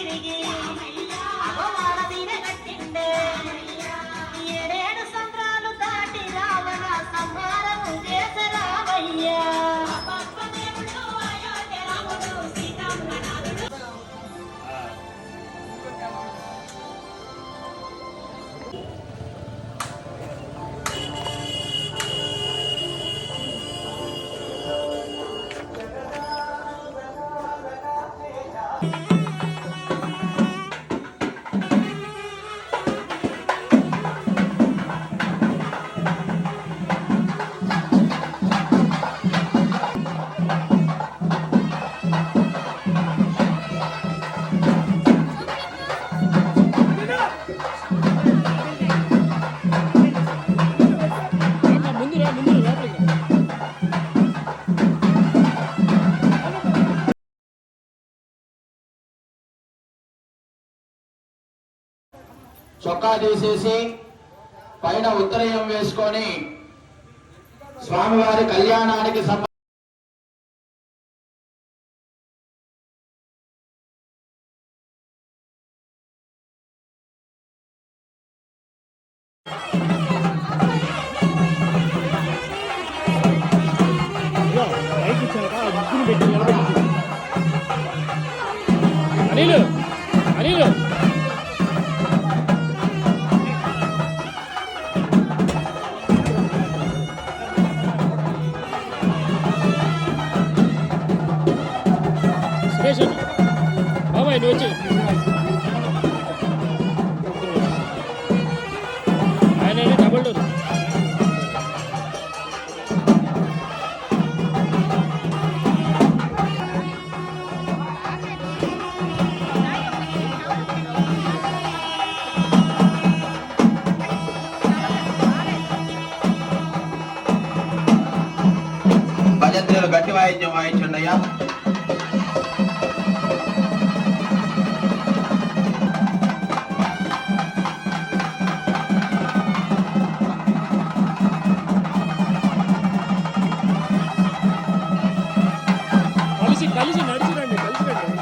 తిరిగి అగవాడ తీర కట్టిండే ఏడేడు సంద్రాలు దాటి రావణ సంహారము చేసరావయ్యా చొక్కా తీసేసి పైన ఉత్తరయం వేసుకొని స్వామివారి కళ్యాణానికి అనిలు అనిలు బాబాయ్ నువ్వు వచ్చి ఆయన డబుల్ డోర్ భజంత్రులు గట్టి వాయిద్యం వాయించండియ్యా. కలిసి నడిచి రండి కలిసి రండి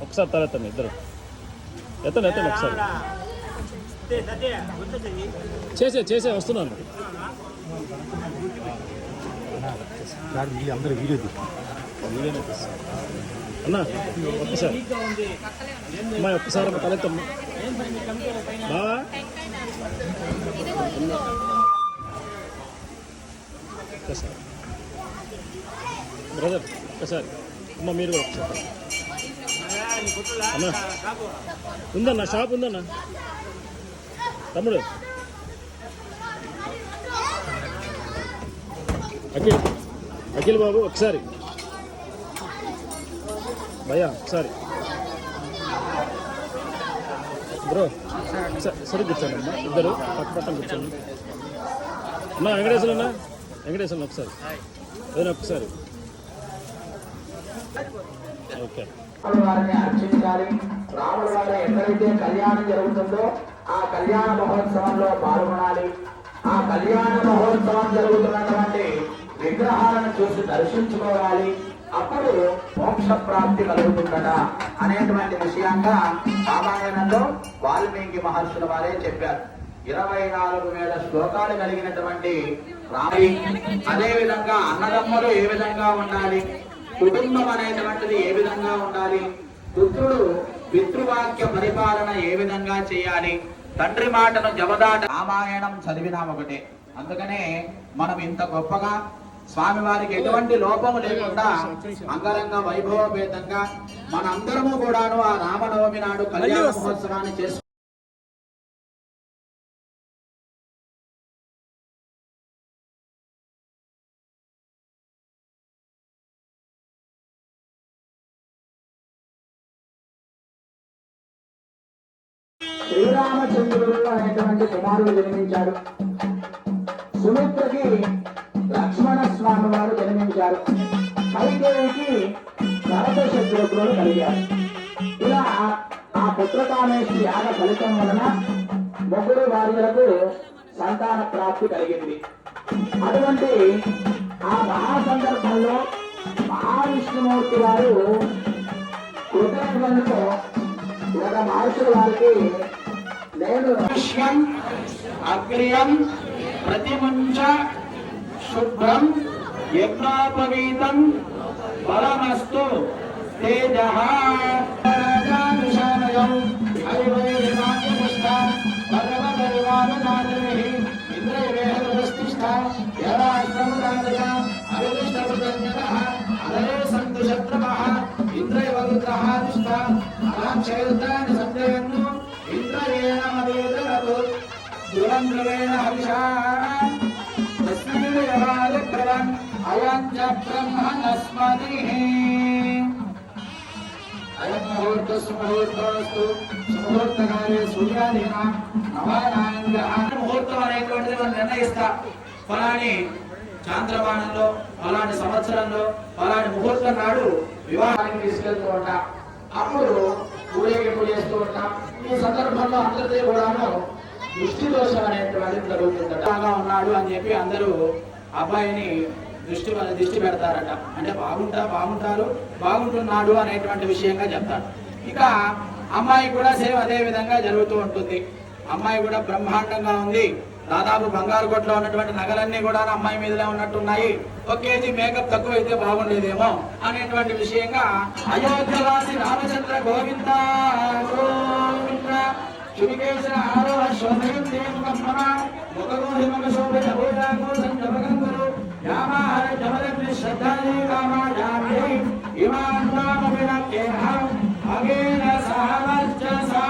ఒకసారి తర్వాత ఇద్దరు ఎత్తండి ఎత్తండి ఒకసారి చేసే వస్తున్నాను అందరూ వీడియో అన్నా ఒక్కసారి అమ్మాయి ఒక్కసారి తలెత్తమ్మా బావా ఒక్కసారి బ్రదర్ ఒక్కసారి అమ్మ మీరు కూడా ఒకసారి అన్నా ఉందన్నా షాప్ ఉందన్నా తమ్ముడు అఖిల్ బాబు ఒకసారి భయ్యా ఒకసారి బ్రో సరే కూర్చోండి అమ్మా ఇద్దరు పక్కన కూర్చోండి అమ్మా వెంకటేశ్వరన్న ఒకసారి ఏదైనా ఒకసారి ఓకే వారిని అర్చించాలి. రాముల వారి ఎక్కడైతే కళ్యాణం జరుగుతుందో ఆ కళ్యాణ మహోత్సవంలో పాల్గొనాలి. ఆ కళ్యాణ మహోత్సవం జరుగుతున్నటువంటి విగ్రహాలను చూసి దర్శించుకోవాలి. అప్పుడు మోక్ష ప్రాప్తి కలుగుతుందట అనేటువంటి విషయంగా రామాయణంలో వాల్మీకి మహర్షుల వారే చెప్పారు. 24,000 శ్లోకాలు కలిగినటువంటి రామి అదే విధంగా అన్నదమ్ములు ఏ విధంగా ఉండాలి, కుటుంబం అనేటువంటిది ఏ విధంగా ఉండాలి, పుత్రుడు పితృవాక్య పరిపాలన ఏ విధంగా చేయాలి, తండ్రి మాటను జవదాట రామాయణం చదివినా ఒకటే. అందుకనే మనం ఇంత గొప్పగా స్వామివారికి ఎటువంటి లోపము లేకుండా అంగరంగ వైభవపేతంగా మనందరము కూడాను ఆ రామనవమి నాడు కళ్యాణ మహోత్సవాన్ని చేసు శ్రీరామచంద్రుడు అనేటువంటి కుమారుడు జన్మించాడు. సుమిత్రకి లక్ష్మణ స్వామి వారు జన్మించారు. కైకేయికి భరత శత్రుఘ్నులు కలిగారు. ఇలా ఆ పుత్రకామేశ్వరి యాగ ఫలితం వలన ముగ్గురు భార్యలకు సంతాన ప్రాప్తి కలిగింది. అటువంటి ఆ మహా సందర్భంలో మహావిష్ణుమూర్తి వారు కృతజ్ఞతతో ఒక మహర్షుల వారికి నేను విశ్వం అగ్రియం ప్రతిముంచ శుభ్రం యజ్ఞోపవీతం బలమస్తు తేజ ముహూర్తం అనేటువంటిది మనం నిర్ణయిస్తా. ఫలాని చాంద్రమానంలో, ఫలాని సంవత్సరంలో, ఫలాని ముహూర్తం నాడు వివాహానికి తీసుకెళ్తూ ఉంటాం. అప్పుడు ఊరేగింపు చేస్తూ ఉంటాం. ఈ సందర్భంలో అందరితో కూడాను దృష్టి దోషం అనేటువంటిది జరుగుతుందట. బాగా ఉన్నాడు అని చెప్పి అందరూ అబ్బాయిని దృష్టి పెడతారట. అంటే బాగుంటారు, బాగుంటున్నాడు అనేటువంటి విషయంగా చెప్తారు. ఇక అమ్మాయి కూడా సేమ్ అదే విధంగా జరుగుతూ ఉంటుంది. అమ్మాయి కూడా బ్రహ్మాండంగా ఉంది. దాదాపు బంగారు కొట్లో ఉన్నటువంటి నగలన్నీ కూడా అమ్మాయి మీదనే ఉన్నట్టున్నాయి. 1 కేజీ మేకప్ తక్కువ అయితే బాగుండేదేమో అనేటువంటి విషయంగా అయోధ్యవాసి రామచంద్ర గోవింద గోవింద శుభకేశర ఆరోహ శోభయం దేవకమ్మన ముఖగోహిమక శోభయ భూయాగో సంజభగంగురు యామాహర జమదగ్ని శ్రద్ధాయే కామాయామే ఇమాన్ నామవినకేహం అగేన సహవర్చసా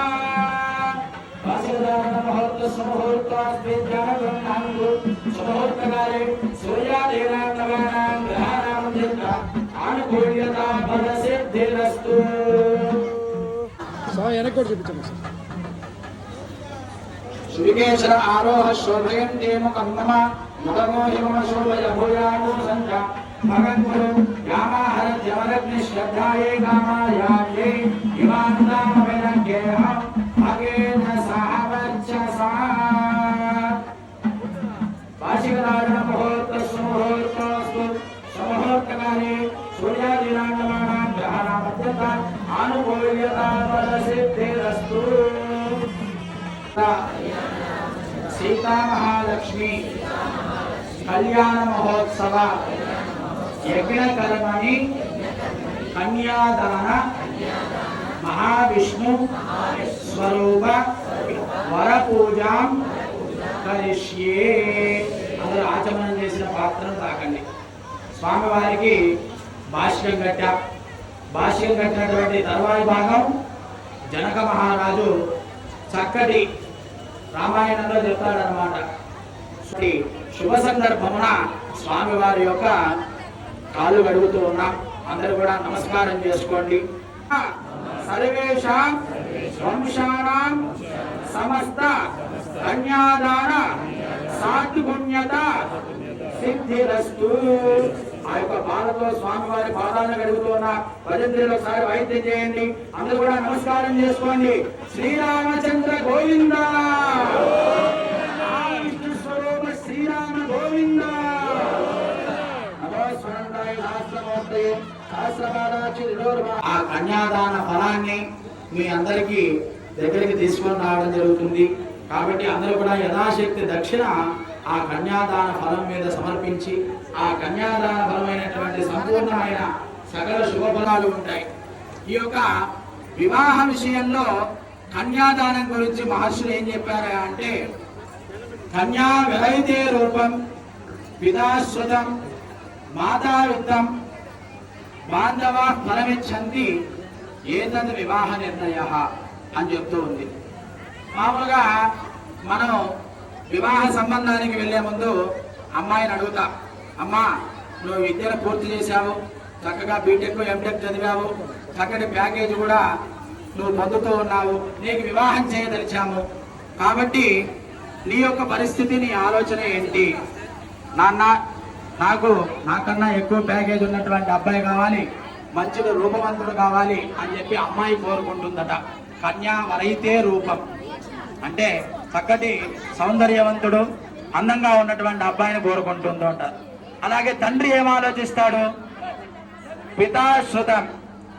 వాసిదాన ముహూర్త సుముహూర్తాస్మి జ్ఞానబ్రహ్మాంగు సుముహూర్తకాలే సూర్యాదేనాం గ్రహాణాం చిత్త ఆనుకూల్యతా ఫల సిద్ధిరస్తు. వెనక్కి కూడా చూపించండి సార్. శుభకేశర ఆరోహ శోభయంతే ముఖమ్మమ ముఖమో హిమ శోభయ భూయాగో సంధ్య భగంగురు యామాహర జమరగ్ని శ్రద్ధాయే కామాయాయే ఇమాన్నామ వినకేహం అగేన సహవర్చసా. వార్షికరాజన ముహూర్త సుముహూర్తస్తు సుముహూర్తకాలే సూర్యాదినాగమానాం గ్రహాణాం మధ్యత ఆనుకూల్యతా ఫల సిద్ధిరస్తు. సీతా మహాలక్ష్మి కళ్యాణ మహోత్సవ యజ్ఞకర్మణి కన్యాదాన మహావిష్ణు స్వరూప వరపూజాం కరిష్యే. అందరూ ఆచమనం చేసిన పాత్రను తాకండి. స్వామివారికి భాష్యం కట్టినటువంటి తర్వాయి భాగం జనక మహారాజు చక్కటి రామాయణంలో చెప్తాడనమాట. శుభ సందర్భమున స్వామివారి యొక్క కాళ్ళు గడుగుతూ ఉన్నాం. అందరూ కూడా నమస్కారం చేసుకోండి. సర్వేషాం వంశానాం సమస్త కన్యాదాన సాత్పుణ్యత సిద్ధిరస్తు. ఆ యొక్క బాలతో స్వామివారి పాదాలను గడుగుతూ ఉన్న భజంత్రిలో ఒకసారి వైద్యం చేయండి. అందరూ కూడా నమస్కారం చేసుకోండి. శ్రీరామచంద్ర గోవింద, విష్ణు స్వరూప శ్రీరామ గోవింద. ఆ కన్యాదాన ఫలాన్ని మీ అందరికీ దగ్గరికి తీసుకొని రావడం జరుగుతుంది. కాబట్టి అందరూ కూడా యథాశక్తి దక్షిణ ఆ కన్యాదాన ఫలం మీద సమర్పించి ఆ కన్యాదాన ఫలమైనటువంటి సంపూర్ణమైన సకల శుభఫలాలు ఉంటాయి. ఈ యొక్క వివాహ విషయంలో కన్యాదానం గురించి మహర్షులు ఏం చెప్పారు అంటే, కన్యా విరహితే రూపం పితాశ్రుతం మాతావిత్తం బాంధవ ఫలమిచ్చంది ఏతద్ వివాహ నిర్ణయ అని చెప్తూ ఉంది. మామూలుగా మనం వివాహ సంబంధానికి వెళ్లే ముందు అమ్మాయిని అడుగుతా, అమ్మా నువ్వు విద్యను పూర్తి చేశావు, చక్కగా బీటెక్ ఎంటెక్ చదివావు, చక్కటి ప్యాకేజ్ కూడా నువ్వు పొందుతూ ఉన్నావు, నీకు వివాహం చేయదలిచాము, కాబట్టి నీ యొక్క పరిస్థితి, నీ ఆలోచన ఏంటి? నాన్న, నాకు నాకన్నా ఎక్కువ ప్యాకేజ్ ఉన్నటువంటి అబ్బాయి కావాలి, మంచిగా రూపవంతుడు కావాలి అని చెప్పి అమ్మాయి కోరుకుంటుందట. కన్యా వరైతే రూపం అంటే చక్కటి సౌందర్యవంతుడు అందంగా ఉన్నటువంటి అబ్బాయిని కోరుకుంటుందో అంట. అలాగే తండ్రి ఏం ఆలోచిస్తాడు? పితాశ్రుతం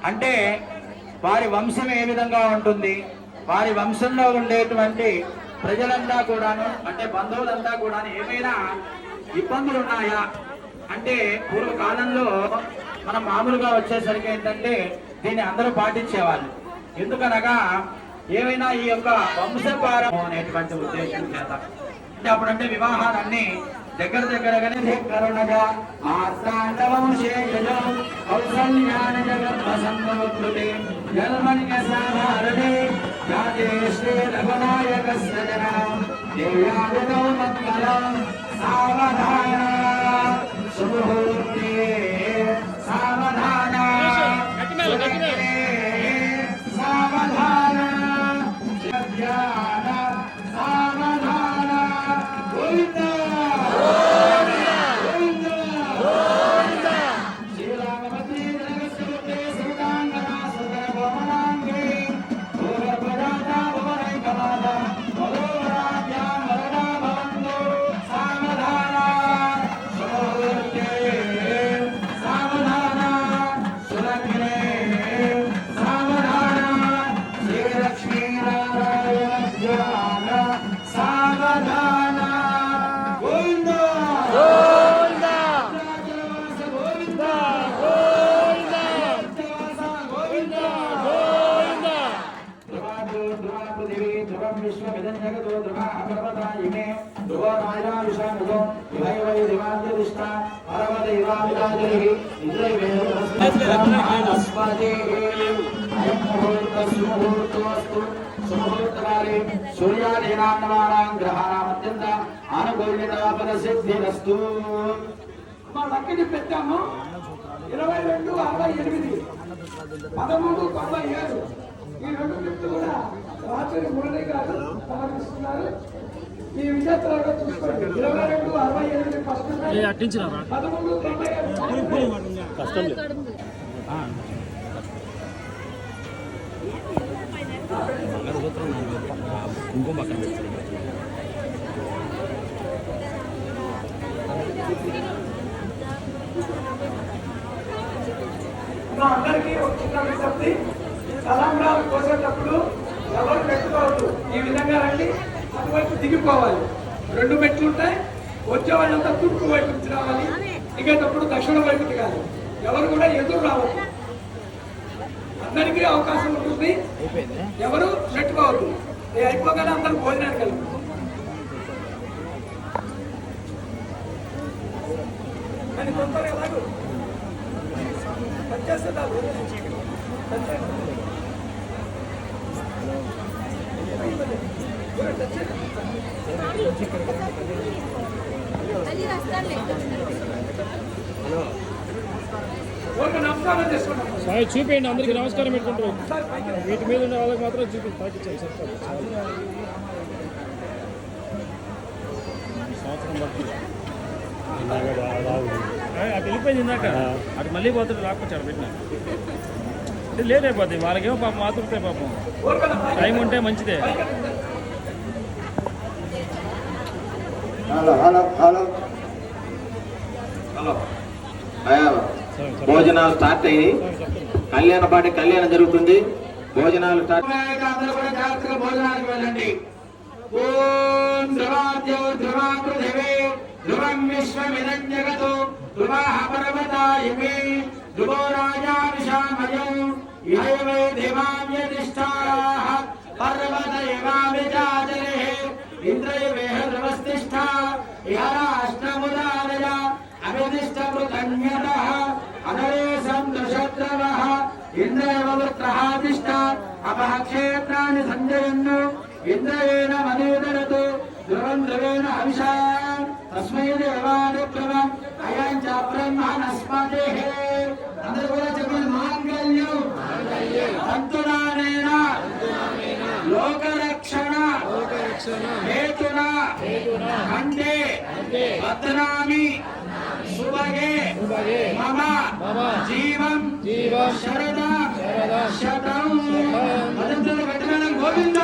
అంటే వారి వంశం ఏ విధంగా ఉంటుంది, వారి వంశంలో ఉండేటువంటి ప్రజలంతా కూడాను అంటే బంధువులంతా కూడా ఏమైనా ఇబ్బందులు ఉన్నాయా అంటే పూర్వకాలంలో మనం మామూలుగా వచ్చేసరికి ఏంటంటే దీన్ని అందరూ పాటించేవాళ్ళు. ఎందుకనగా ఏమైనా ఈ యొక్క వంశపారం అనేటువంటి ఉద్దేశం చేత అంటే అప్పుడంటే వివాహాలన్నీ దగ్గరగానే కరుణగా సూర్యాదీనాం గ్రహాణం అత్యంత అనుకూల్యతాపద సిద్ధిరస్తు. మా లక్కని పెట్టాము 2268 1397 ఈ రెండు గిఫ్ట్ కూడా రాత్రి మురళి గారు సమర్పిస్తున్నారు. ఈ విజేతలుగా చూసుకోండి. 2268 ఫస్ట్ 1397 ఇంకో పక్కన పెడతారు. అందరికీ ఒక చిన్న విజ్ఞప్తి, తలంబ్రాలు కోసేటప్పుడు ఎవరు పెట్టుకోవద్దు. ఈ విధంగా రండి, అటువైపు దిగిపోవాలి. 2 మెట్లు ఉంటాయి. వచ్చే వాళ్ళంతా తూర్పు వైపు నుంచి రావాలి, దిగేటప్పుడు దక్షిణ వైపు దిగాలి. ఎవరు కూడా ఎదురు రావద్దు. అందరికీ అవకాశం ఉంటుంది, ఎవరు పెట్టుకోవద్దు. నేను అయిపోగానే అందరూ భోజనానికి వెళ్ళి కానీ కొందరు ఎలాగో వచ్చేస్తారు. నమస్కారం చేసుకున్నాం. చూపించండి, అందరికి నమస్కారం పెట్టుకుంటారు. వీటి మీద ఉన్న వాళ్ళకి మాత్రం చూపించి తాకిచ్చాను సార్. సంవత్సరం పడుతుంది. అటు వెళ్ళిపోయింది ఇందాక, అటు మళ్ళీ పోతుంది. రాకొచ్చాడు పెట్టినా అంటే లేట్ అయిపోతుంది. వాళ్ళకేమో పాపం మాత్రుతాయి. పాపం టైం ఉంటే మంచిదే. హలో హలో హలో హలో భోజనాలు స్టార్ట్ అయ్యి కళ్యాణపాటి కళ్యాణం జరుగుతుంది. భోజనాలు స్టార్ట్. అందరూ కూడా జాగ్రత్తగా భోజనానికి వెళ్ళండి. ఓం ధ్రువాద్యో ధ్రువా పృథివీ ధ్రువం విశ్వమిదం జగతో ధ్రువాః పర్వతాయిమే ధ్రువో రాజా విశామయో ఇహైవై దేవావ్యతిష్ఠాః పర్వత ఇవావిచాచరే ఇంద్రైవేహ ధ్రువస్తిష్ఠ ఇహ రాష్ట్రముదారయ అభిదిష్ట పృతన్యతః అనరే సంతశత్రవః ఇంద్రైవ వృత్రహాదిష్ట అపః క్షేత్రాన్ని సంజయన్ను ఇంద్రయేణ మనీదరతు ధ్రువం ధ్రువేణ హవిషా తస్మై దేవానుక్రమం అయం చ బ్రహ్మణస్పతిః. అందరూ కూడా చెప్పండి. మాంగళ్యం తంతునానేన లోకరక్షణ హేతునా కంటే బధ్నామి సుభగే మమ జీవం శరదం శతం భద్రతలు పెట్టడం గోవింద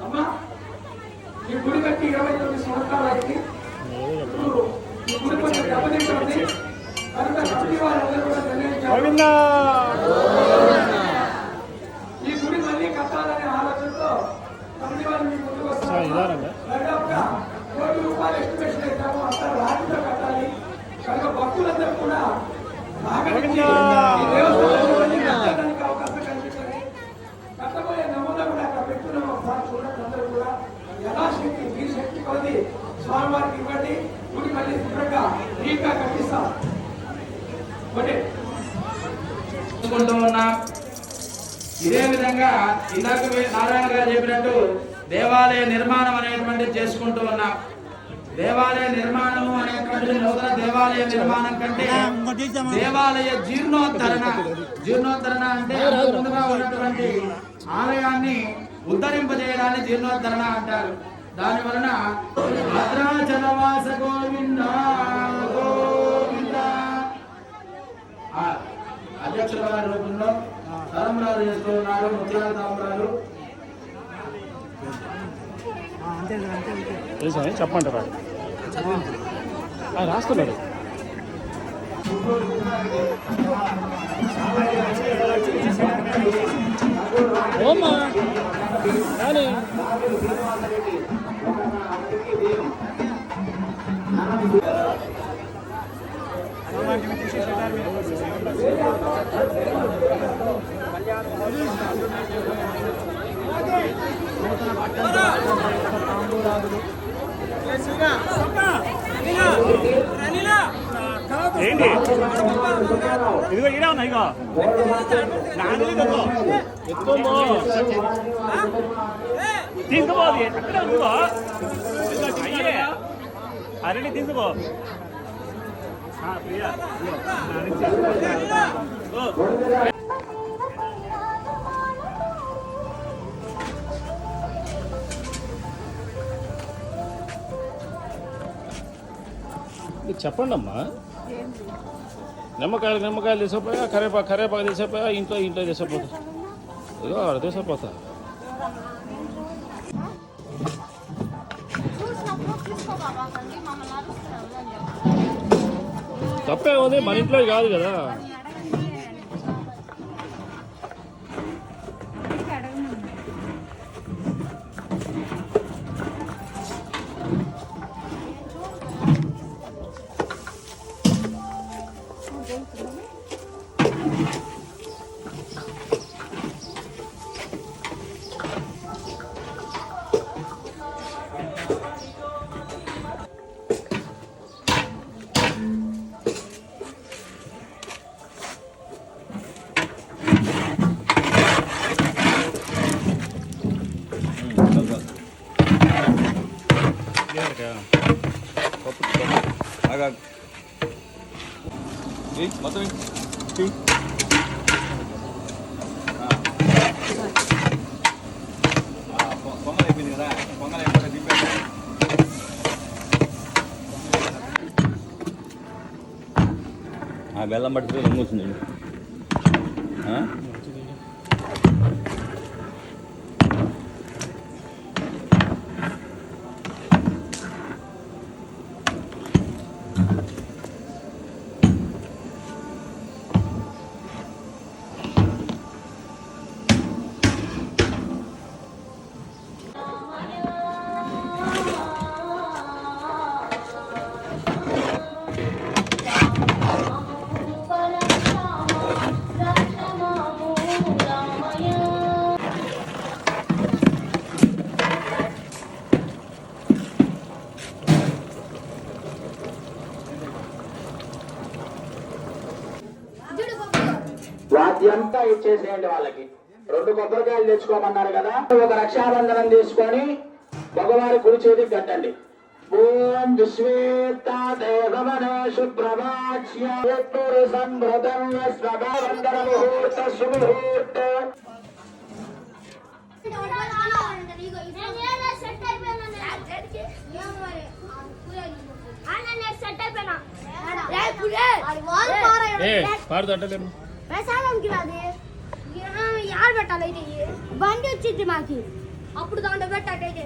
అమ్మా ఈ గుడి కట్టి 29 సంవత్సరాలు అయింది. ఈ గుడి కొంచెం దెబ్బతింటుంది కనుక కమిటీ వాళ్ళందరూ కూడా నిర్ణయించారు ఈ గుడి మళ్ళీ కట్టాలనే ఆలోచనతో కమిటీ వాళ్ళు మీ ముందుకు వస్తారు. దాదాపుగా ₹1 కోటి ఎస్టిమేషన్ వేసాము. అంతా రాజుతో కట్టాలి కనుక భక్తులందరూ కూడా సహకరించి ఈ దేవస్థానాన్ని కట్టడానికి అవకాశం కల్పించాలి. కట్టబోయే నమూనా కూడా అక్కడ పెట్టుకున్నాం. ఒకసారి చూడండి అందరూ కూడా ఎలా శక్తి మీ శక్తి కొద్ది స్వామివారికి ఇవ్వండి. గుడి మళ్ళీ శుభ్రంగా నీట్గా కట్టిస్తాం. ఇదే విధంగా ఇందాక నారాయణ గారు చెప్పినట్టు దేవాలయ నిర్మాణం అనేటువంటిది చేసుకుంటూ ఉన్నాం. దేవాలయ నిర్మాణం అనేటువంటిది నూతన దేవాలయ నిర్మాణం కంటే దేవాలయ జీర్ణోద్ధరణ అంటే ముందుగా ఉన్నటువంటి ఆలయాన్ని ఉద్ధరింపజేయడాన్ని జీర్ణోద్ధరణ అంటారు. దాని వలన భద్రాచలవాస గోవింద గోవింద అధ్యక్షుల వారి రూపంలో తలంబరాలు చేస్తూ ఉన్నారు. ముత్యాల తలంబరాలు చెప్పంటారా రాస్తున్నారు. ఓమా కానీ ఏంటి ఇదిగో ఈడే ఉన్నా ఇగో ఎత్తుకోబో తీసుకుపోది అక్కడ ఉందిగో అయ్యే అరటి తీసుకో ప్రియా చెప్పండి అమ్మా. నిమ్మకాయలు తీసిపోయా, కరేపాకు తీసిపోయా, ఇంట్లో తీసిపోతా ఇదో అక్కడ తీసిపోతా. తప్పే ఉంది, మన ఇంట్లో కాదు కదా. మొత్తం ఆ బెల్లం పట్టుకుని రంగు వస్తుంది. వాద్యంతా ఇచ్చేసేయండి వాళ్ళకి. 2 కొబ్బరికాయలు తెచ్చుకోమన్నారు కదా, ఒక రక్షాబంధనం తీసుకొని మగవారి కుడి చేతికి కట్టండి. ఓం విశ్వేత్తాదేవమనే శుభ్రవాచ్య సంభృతం స్వభావందర ముహూర్త సుముహూర్త. పాడుతట్టలేదు ప్రసాదంకి రాదే యాడ్ పెట్టాలైతే బండి వచ్చింది మాకి, అప్పుడు దాంట్లో పెట్టాటైతే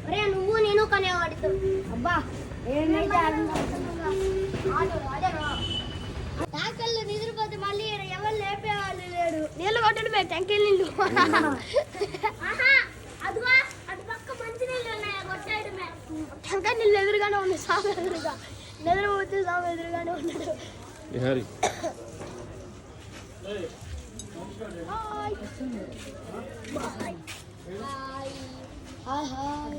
అరే నువ్వు నేను కనేవాడితో అబ్బా ఏమైతే ట్యాంకర్లు నిద్రపోతే మళ్ళీ ఎవరు లేపేవాళ్ళు లేడు. నీళ్ళు కొట్టడమే ట్యాంకర్ నీళ్ళు. అదిగో అటు పక్క మంచి నీళ్ళు ఉన్నాయా కొట్టేయడమే. ట్యాంకర్ నీళ్ళు ఎదురుగానే ఉన్నాయి, సాగు ఎదురుగా నిద్రపోతే సాగు ఎదురుగానే ఉన్నాడు. Hari hi hi hi.